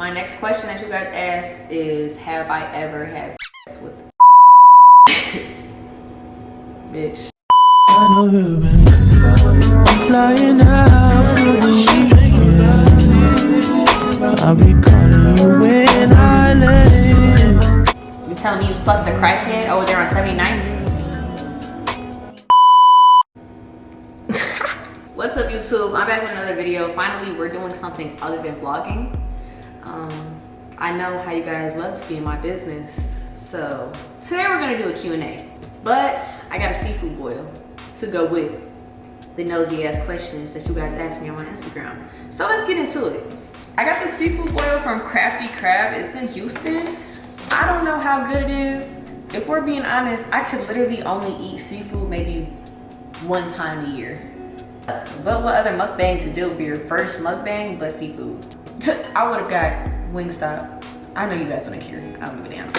My next question that you guys asked is, have I ever had sex with bitch? I know you've been flying out for the weekend. I'll be calling you when I land. You telling me you fucked the crackhead over there on 79? What's up, YouTube? I'm back with another video. Finally, we're doing something other than vlogging. I know how you guys love to be in my business, so today we're gonna do a Q&A. But I got a seafood boil to go with the nosy ass questions that you guys asked me on my Instagram. So let's get into it. I got this seafood boil from Crafty Crab. It's in Houston. I don't know how good it is. If we're being honest, I could literally only eat seafood maybe one time a year. But what other mukbang to do for your first mukbang but seafood? I would have got Wingstop. I know you guys wouldn't care. I don't give a damn.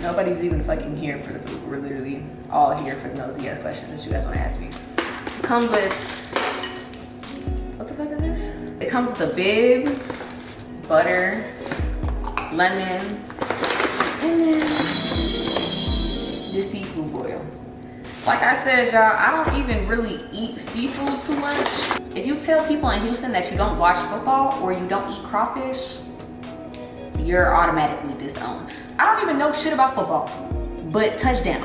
Nobody's even fucking here for the food. We're literally all here for the nosy ass questions that you guys want to ask me. It comes with, what the fuck is this? It comes with a bib, butter, lemons, and then this seafood boil. Like I said, y'all, I don't even really eat seafood too much. If you tell people in Houston that you don't watch football or you don't eat crawfish, you're automatically disowned. I don't even know shit about football, but touchdown.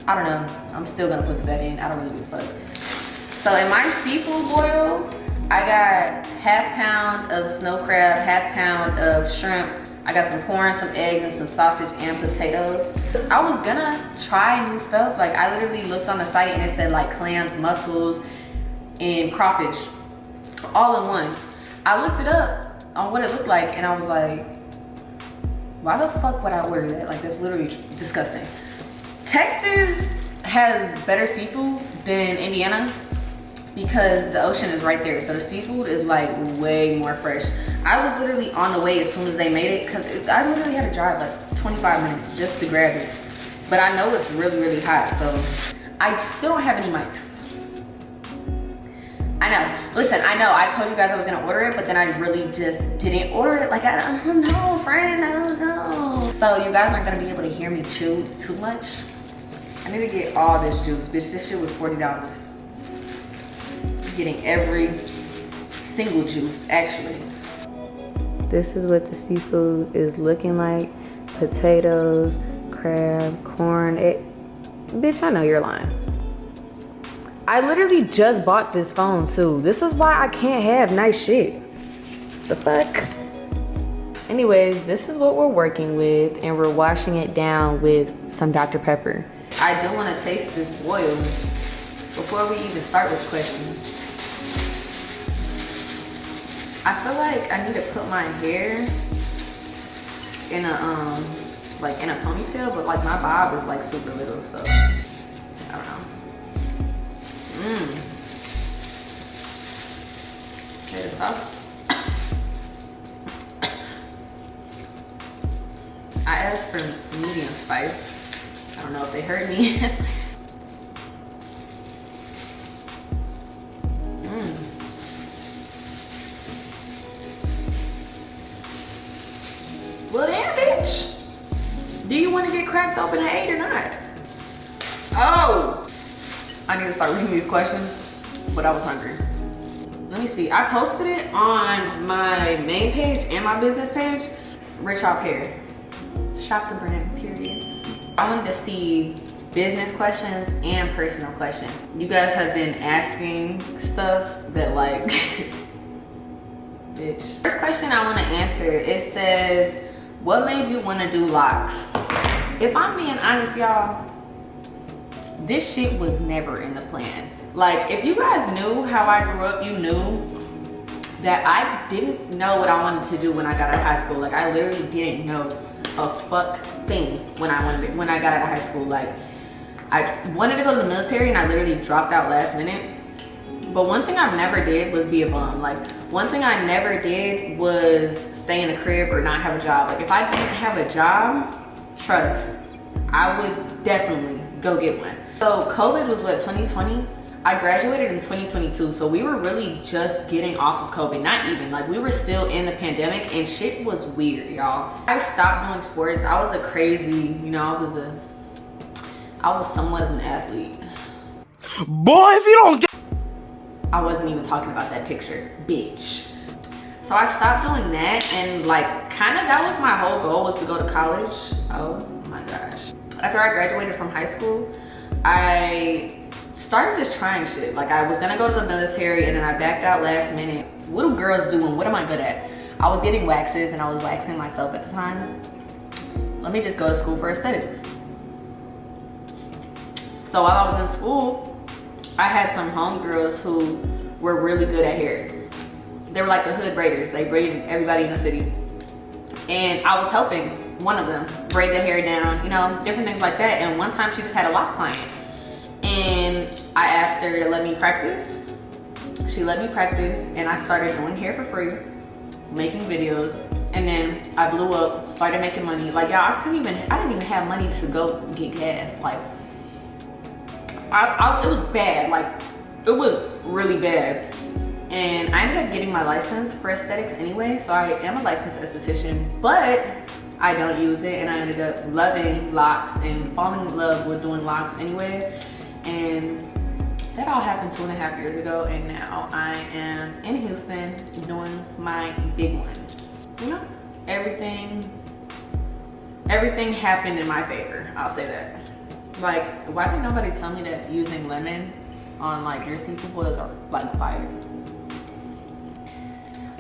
I don't know. I'm still gonna put the bet in. I don't really give a fuck. So in my seafood boil, I got half pound of snow crab, half pound of shrimp. I got some corn, some eggs, and some sausage and potatoes. I was gonna try new stuff. Like I literally looked on the site and it said like clams, mussels, and crawfish all in one. I looked it up on what it looked like and I was like, why the fuck would I order that? Like that's literally disgusting. Texas has better seafood than Indiana because the ocean is right there. So the seafood is like way more fresh. I was literally on the way as soon as they made it because I literally had to drive like 25 minutes just to grab it. But I know it's really, really hot, so I still don't have any mics. I know. Listen, I know I told you guys I was gonna order it, but then I really just didn't order it. Like, I don't know, friend, I don't know. So you guys aren't gonna be able to hear me chew too much. I need to get all this juice. Bitch, this shit was $40. Getting every single juice, actually. This is what the seafood is looking like. Potatoes, crab, corn, bitch, I know you're lying. I literally just bought this phone too. This is why I can't have nice shit. The fuck? Anyways, this is what we're working with and we're washing it down with some Dr. Pepper. I do want to taste this boil before we even start with questions. I feel like I need to put my hair in a like in a ponytail, but like my bob is like super little, so I don't know. Hey, the sauce. I asked for medium spice. I don't know if they heard me. Well, damn, bitch. Do you want to get cracked open at 8 or not? Oh, I need to start reading these questions, but I was hungry. Let me see. I posted it on my main page and my business page. Rich Off Hair. Shop the brand, period. I wanted to see business questions and personal questions. You guys have been asking stuff that like, bitch. First question I want to answer, it says, what made you want to do locks? If I'm being honest, y'all, this shit was never in the plan. Like, if you guys knew how I grew up, you knew that I didn't know what I wanted to do when I got out of high school. Like, I literally didn't know a fuck thing when I got out of high school. Like, I wanted to go to the military and I literally dropped out last minute. But one thing I've never did was be a bum. Like, one thing I never did was stay in a crib or not have a job. Like, if I didn't have a job, trust, I would definitely go get one. So COVID was what, 2020? I graduated in 2022, so we were really just getting off of COVID. Not even, like we were still in the pandemic and shit was weird, y'all. I stopped doing sports. I was a crazy, you know, I was somewhat of an athlete. Boy, if you don't get... I wasn't even talking about that picture, bitch. So I stopped doing that, and like kind of that was my whole goal, was to go to college. Oh my gosh. After I graduated from high school, I started just trying shit. Like I was gonna go to the military and then I backed out last minute. What do girls do and what am I good at? I was getting waxes and I was waxing myself at the time. Let me just go to school for aesthetics. So while I was in school, I had some homegirls who were really good at hair. They were like the hood braiders. They braided everybody in the city. And I was helping one of them braid the hair down, you know, different things like that. And one time she just had a lock client. And I asked her to let me practice. She let me practice and I started doing hair for free, making videos. And then I blew up, started making money. Like y'all, I didn't even have money to go get gas. Like, it was bad. Like, it was really bad. And I ended up getting my license for aesthetics anyway, so I am a licensed esthetician, but I don't use it, and I ended up loving locks and falling in love with doing locks anyway. And that all happened 2.5 years ago, and now I am in Houston doing my big one. You know, everything happened in my favor, I'll say that. Like, why didn't nobody tell me that using lemon on like your seafood boils are like fire?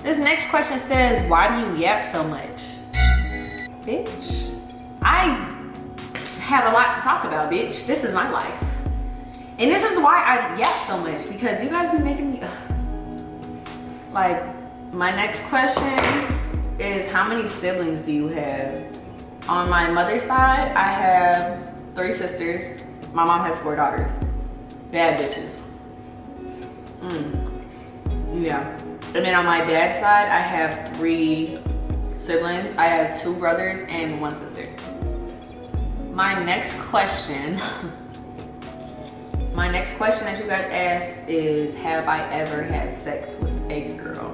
This next question says, why do you yap so much? Bitch, I have a lot to talk about, bitch. This is my life. And this is why I yap so much, because you guys be making me, like, my next question is, how many siblings do you have? On my mother's side, I have 3 sisters. My mom has 4 daughters. Bad bitches. Yeah. And then on my dad's side, I have 3 siblings. I have 2 brothers and 1 sister. My next question that you guys asked is, have I ever had sex with a girl?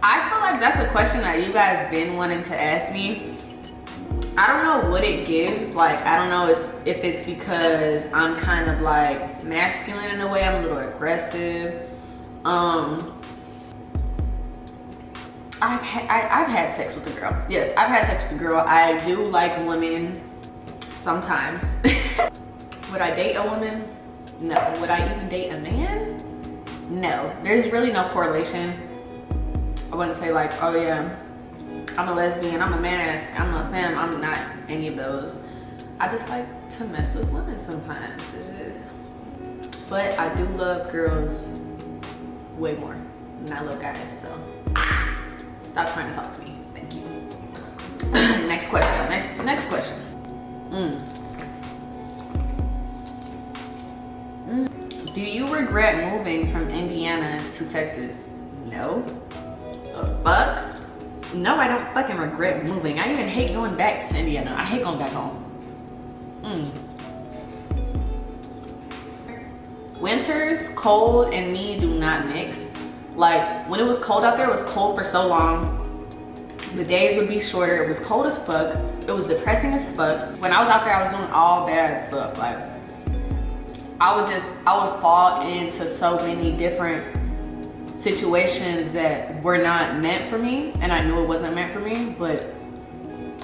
I feel like that's a question that you guys been wanting to ask me. I don't know what it gives. Like, I don't know if it's because I'm kind of like masculine in a way. I'm a little aggressive. I've had sex with a girl. Yes, I've had sex with a girl. I do like women sometimes. Would I date a woman? No. Would I even date a man? No. There's really no correlation. I wouldn't say like, oh yeah, I'm a lesbian, I'm a mask, I'm a femme. I'm not any of those. I just like to mess with women sometimes. It's just, but I do love girls way more than I love guys, so stop trying to talk to me. Thank you. Next question. Next question. Do you regret moving from Indiana to Texas? No. The fuck? No, I don't fucking regret moving. I even hate going back to Indiana. I hate going back home. Winters, cold, and me do not mix. Like, when it was cold out there, it was cold for so long. The days would be shorter. It was cold as fuck. It was depressing as fuck. When I was out there, I was doing all bad stuff. Like, I would fall into so many different situations that were not meant for me, and I knew it wasn't meant for me, but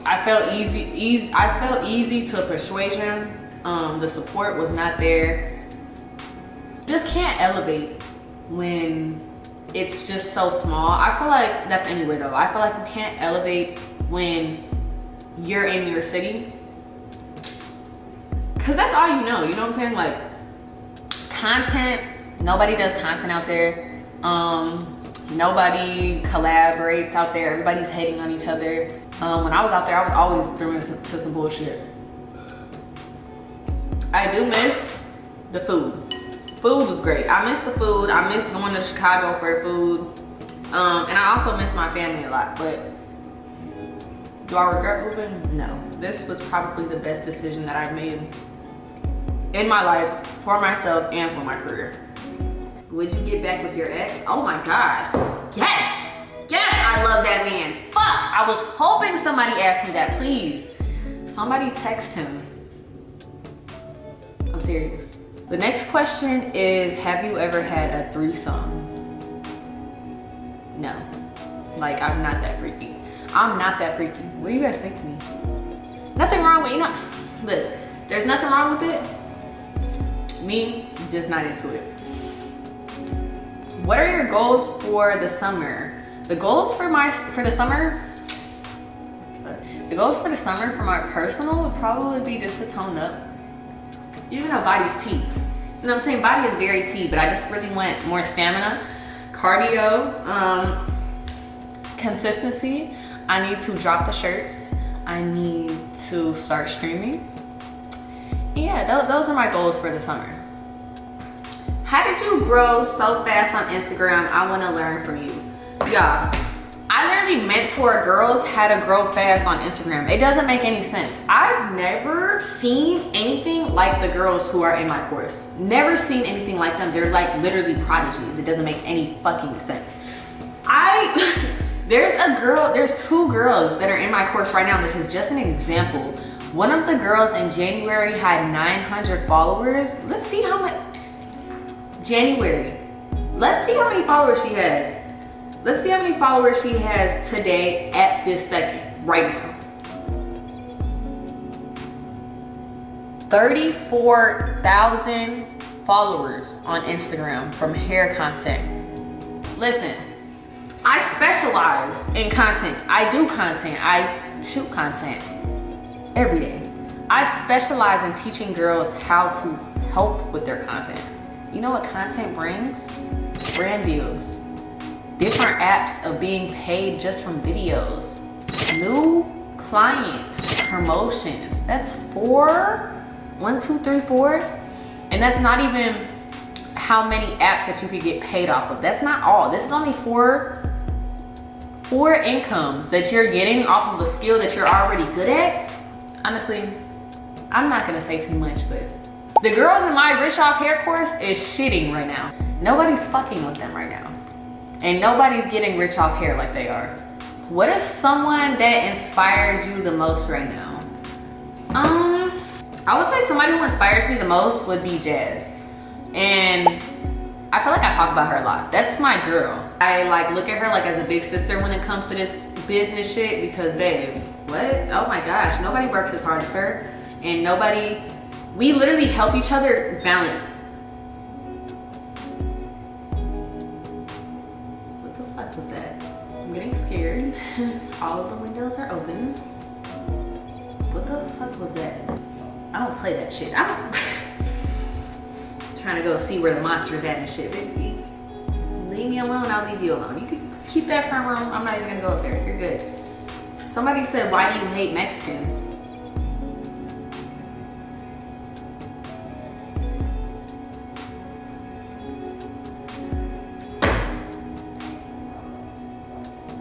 I felt easy to persuasion. The support was not there. Just can't elevate when it's just so small. I feel like that's anywhere though. I feel like you can't elevate when you're in your city, because that's all you know what I'm saying? Like, content, nobody does content out there. Nobody collaborates out there. Everybody's hating on each other. When I was out there, I was always thrown into some bullshit. I do miss The food. Food was great. I miss the food. I miss going to Chicago for the food. And I also miss my family a lot, but do I regret moving? No. This was probably the best decision that I've made in my life, for myself and for my career. Would you get back with your ex? Oh my God. Yes! Yes, I love that man. Fuck, I was hoping somebody asked me that, please. Somebody text him. I'm serious. The next question is, have you ever had a threesome? No. Like, I'm not that freaky. I'm not that freaky. What do you guys think of me? Nothing wrong with, you know, look, there's nothing wrong with it. Me, just not into it. What are your goals for the summer? The goals for the summer for my personal would probably be just to tone up. Even though body's tea. You know what I'm saying? Body is very tea, but I just really want more stamina, cardio, consistency. I need to drop the shirts. I need to start streaming. Yeah, those are my goals for the summer. How did you grow so fast on Instagram? I want to learn from you. Yeah, I literally mentor girls how to grow fast on Instagram. It doesn't make any sense. I've never seen anything like the girls who are in my course. Never seen anything like them. They're like literally prodigies. It doesn't make any fucking sense. There's two girls that are in my course right now. This is just an example. One of the girls in January had 900 followers. Let's see how much, January. Let's see how many followers she has. Let's see how many followers she has today at this second, right now. 34,000 followers on Instagram from hair content. Listen, I specialize in content. I do content. I shoot content every day. I specialize in teaching girls how to help with their content. You know what content brings? Brand deals. Different apps of being paid just from videos. New clients, promotions. That's 4, 1, 2, 3, 4. And that's not even how many apps that you could get paid off of. That's not all. This is only four incomes that you're getting off of a skill that you're already good at. Honestly, I'm not gonna say too much, but the girls in my Rich Off Hair course is shitting right now. Nobody's fucking with them right now. And nobody's getting rich off hair like they are. What is someone that inspired you the most right now? I would say somebody who inspires me the most would be Jazz. And I feel like I talk about her a lot. That's my girl. I like look at her like as a big sister when it comes to this business shit because babe, what? Oh my gosh, nobody works as hard as her. And we literally help each other balance. What was that? I'm getting scared. All of the windows are open. What the fuck was that? I don't play that shit. I'm trying to go see where the monster's at and shit. Baby, leave me alone, I'll leave you alone. You can keep that front room. I'm not even gonna go up there. You're good. Somebody said, why do you hate Mexicans?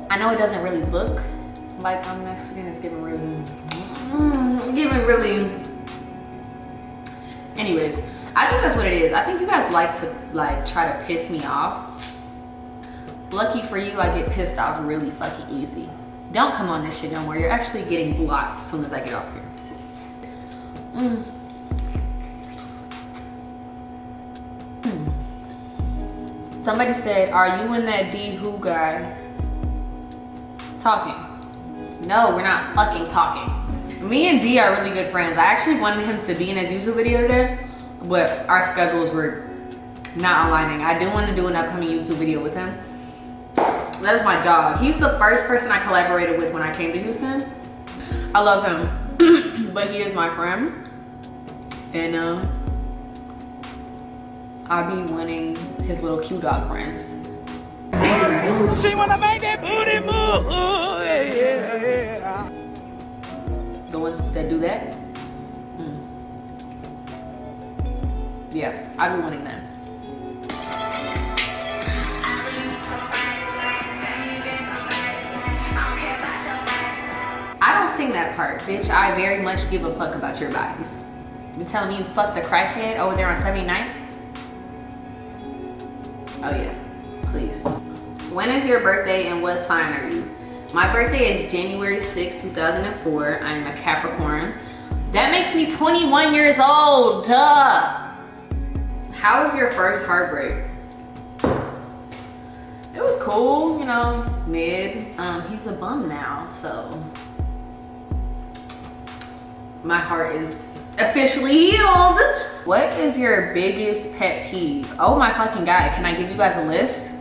I know it doesn't really look like I'm Mexican. It's giving really, anyways, I think that's what it is. I think you guys like to try to piss me off. Lucky for you, I get pissed off really fucking easy. Don't come on this shit no more. You're actually getting blocked as soon as I get off here. Somebody said, are you and that D Who guy talking? No, we're not fucking talking. Me and D are really good friends. I actually wanted him to be in his YouTube video today, but our schedules were not aligning. I do want to do an upcoming YouTube video with him. That is my dog. He's the first person I collaborated with when I came to Houston. I love him, but he is my friend. And I be winning his little Q dog friends. See when I make that booty move, yeah. The ones that do that. Yeah, I'd be wanting them. I don't sing that part, bitch. I very much give a fuck about your bodies. You telling me you fucked the crackhead over there on 79th? Oh yeah, please. When is your birthday and what sign are you? My birthday is January 6, 2004. I am a Capricorn. That makes me 21 years old, duh. How was your first heartbreak? It was cool, you know, mid. He's a bum now, so my heart is officially healed. What is your biggest pet peeve? Oh my fucking God, can I give you guys a list?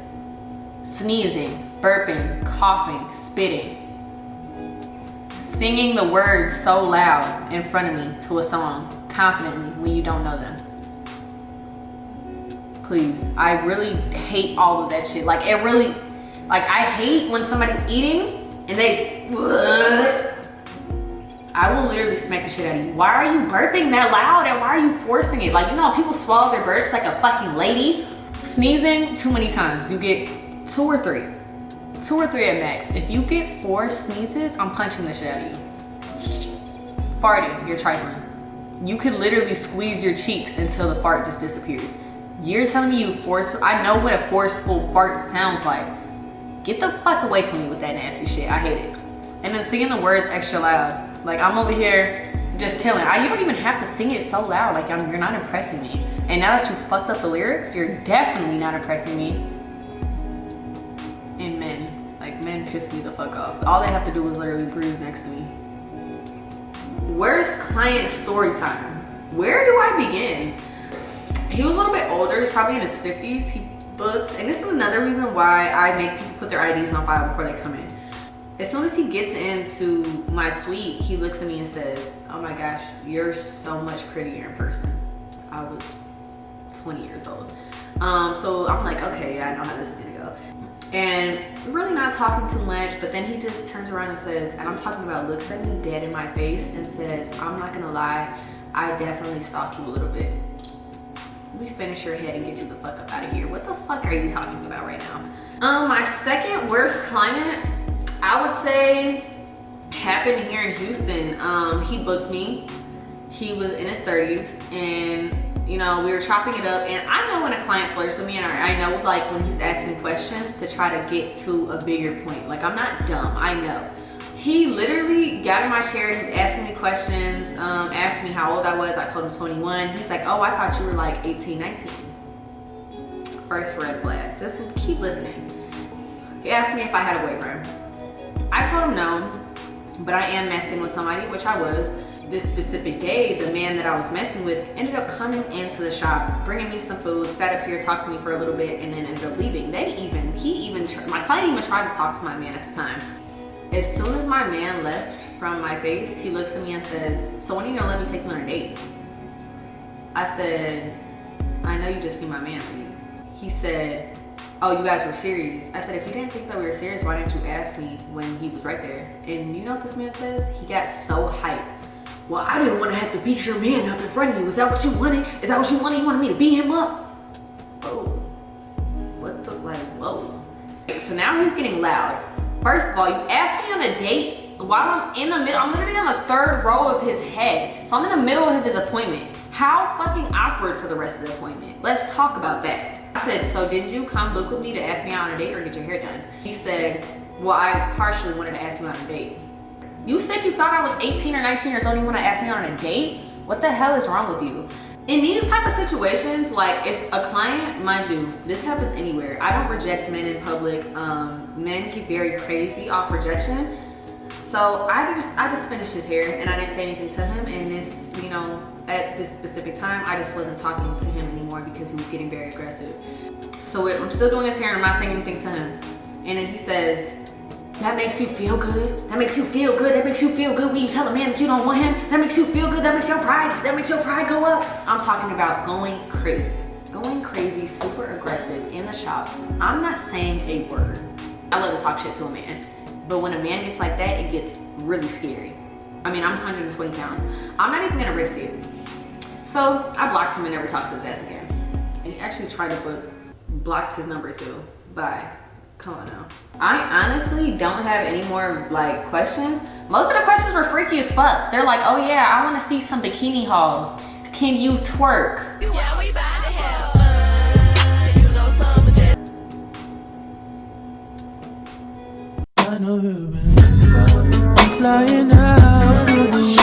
Sneezing, burping, coughing, spitting. Singing the words so loud in front of me to a song confidently when you don't know them. Please, I really hate all of that shit. Like it really, like I hate when somebody's eating and they, I will literally smack the shit out of you. Why are you burping that loud and why are you forcing it? Like, you know, people swallow their burps like a fucking lady. Sneezing too many times. You get 2 or 3. 2 or 3 at max. If you get 4 sneezes, I'm punching the shit out of you. Farting, you're trifling. You could literally squeeze your cheeks until the fart just disappears. You're telling me you I know what a forceful fart sounds like. Get the fuck away from me with that nasty shit. I hate it. And then singing the words extra loud. Like I'm over here just chilling. You don't even have to sing it so loud. Like you're not impressing me. And now that you fucked up the lyrics, you're definitely not impressing me. And men piss me the fuck off. All they have to do is literally breathe next to me. Worst client story time. Where do I begin? He was a little bit older. He's probably in his 50s. He booked, and this is another reason why I make people put their IDs on file before they come in. As soon as he gets into my suite, he looks at me and says, oh my gosh, you're so much prettier in person. I was 20 years old. So I'm like, okay, yeah, I know how this is gonna go. And really not talking too much, but then he just turns around and says, and I'm talking about looks at me dead in my face and says, I'm not gonna lie, I definitely stalk you a little bit. Let me finish your head and get you the fuck up out of here. What the fuck are you talking about right now? My second worst client, I would say, happened here in Houston. He booked me. He was in his 30s and you know, we were chopping it up, and I know when a client flirts with me, and I know like when he's asking questions to try to get to a bigger point. Like I'm not dumb, I know. He literally got in my chair, he's asking me questions, asked me how old I was. I told him 21. He's like, oh, I thought you were like 18, 19. First red flag, just keep listening. He asked me if I had a boyfriend. I told him no, but I am messing with somebody, which I was. This specific day, the man that I was messing with ended up coming into the shop, bringing me some food, sat up here, talked to me for a little bit, and then ended up leaving. My client even tried to talk to my man at the time. As soon as my man left from my face, he looks at me and says, so when are you gonna let me take you on a date? I said, I know you just seen my man leave. He said, oh, you guys were serious. I said, if you didn't think that we were serious, why didn't you ask me when he was right there? And you know what this man says? He got so hyped. Well, I didn't want to have to beat your man up in front of you. Is that what you wanted? Is that what you wanted? You wanted me to beat him up? Oh, what the, like, whoa. So now he's getting loud. First of all, you asked me on a date while I'm in the middle. I'm literally on the 3rd row of his head. So I'm in the middle of his appointment. How fucking awkward for the rest of the appointment. Let's talk about that. I said, so did you come book with me to ask me out on a date or get your hair done? He said, well, I partially wanted to ask you out on a date. You said you thought I was 18 or 19 years old and you want to ask me out on a date? What the hell is wrong with you? In these type of situations, like if a client, mind you, this happens anywhere. I don't reject men in public. Men get very crazy off rejection. So I just finished his hair and I didn't say anything to him. And this, you know, at this specific time, I just wasn't talking to him anymore because he was getting very aggressive. So I'm still doing his hair and I'm not saying anything to him. And then he says, that makes you feel good. That makes you feel good. That makes you feel good when you tell a man that you don't want him. That makes you feel good. That makes your pride go up. I'm talking about going crazy, super aggressive in the shop. I'm not saying a word. I love to talk shit to a man, but when a man gets like that, it gets really scary. I mean, I'm 120 pounds. I'm not even gonna risk it. So I blocked him and never talked to his ass again. And he actually tried to blocked his number too. Bye. Come on now. I honestly don't have any more like questions. Most of the questions were freaky as fuck. They're like, oh yeah, I want to see some bikini hauls. Can you twerk? Yeah, we bout to have fun. You know some of it. I know you've been I'm flying out through the